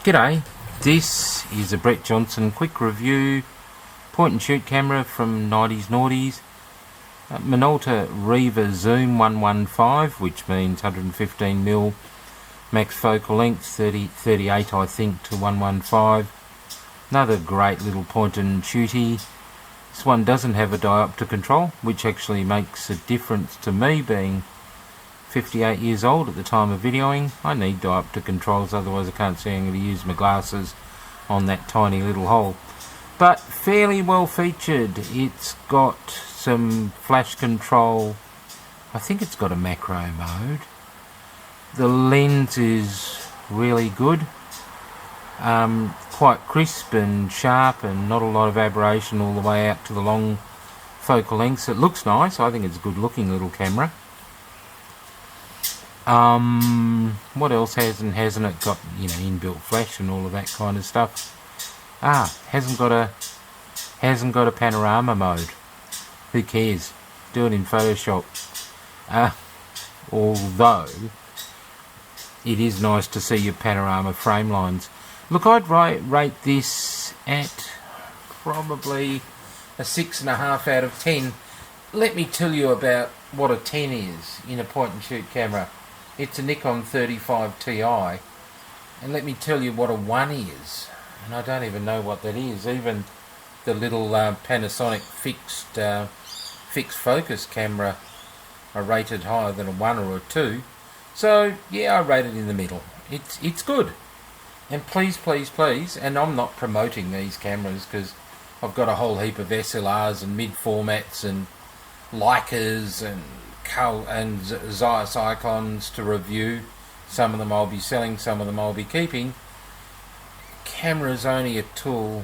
G'day, this is a Brett Johnson quick review point and shoot camera from 90s noughties. Minolta Riva Zoom 115, which means 115mm max focal length, 38 I think to 115. Another great little point and shooty. This one doesn't have a diopter control, which actually makes a difference to me being 58 years old at the time of videoing. I need diopter controls, otherwise I can't see I'm going to use my glasses on that tiny little hole. But fairly well featured. It's got some flash control. I think it's got a macro mode. The lens is really good. Quite crisp and sharp and not a lot of aberration all the way out to the long focal lengths. It looks nice. I think it's a good looking little camera. What else hasn't it got, inbuilt flash and all of that kind of stuff. Hasn't got a panorama mode. Who cares? Do it in Photoshop. Although it is nice to see your panorama frame lines. Look, I'd rate this at probably a 6.5 out of 10. Let me tell you about what a 10 is in a point and shoot camera. It's a Nikon 35 Ti, and let me tell you what a 1 is, and I don't even know what that is. Even the little Panasonic fixed focus camera I rated higher than a 1 or a 2, so yeah, I rate it in the middle. It's good, and please, and I'm not promoting these cameras because I've got a whole heap of SLRs and mid-formats and Leicas and Zeiss Icons to review. Some of them I'll be selling, some of them I'll be keeping. Camera is only a tool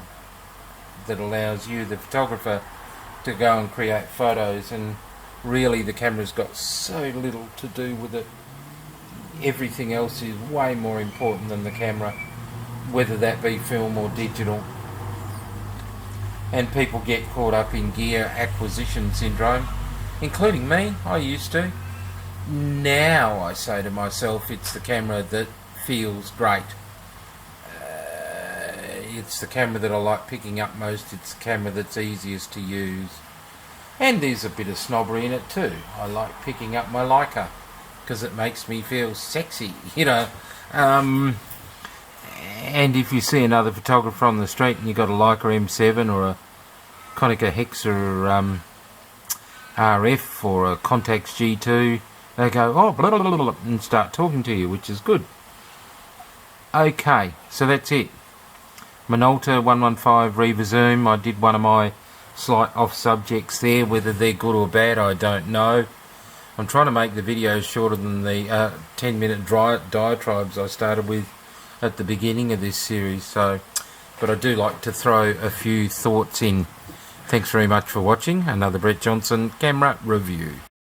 that allows you, the photographer, to go and create photos, and really the camera's got so little to do with it. Everything else is way more important than the camera, whether that be film or digital. And people get caught up in gear acquisition syndrome, including me. I used to. Now I say to myself, it's the camera that feels great. It's the camera that I like picking up most. It's the camera that's easiest to use. And there's a bit of snobbery in it too. I like picking up my Leica because it makes me feel sexy, And if you see another photographer on the street and you've got a Leica M7 or a Konica Hexa RF or a Contax G2, they go, oh, blah, blah, blah, blah, and start talking to you, which is good. Okay, so that's it. Minolta 115 Riva Zoom. I did one of my slight off subjects there. Whether they're good or bad, I don't know. I'm trying to make the videos shorter than the 10-minute diatribes I started with at the beginning of this series. But I do like to throw a few thoughts in. Thanks very much for watching another Brett Johnson camera review.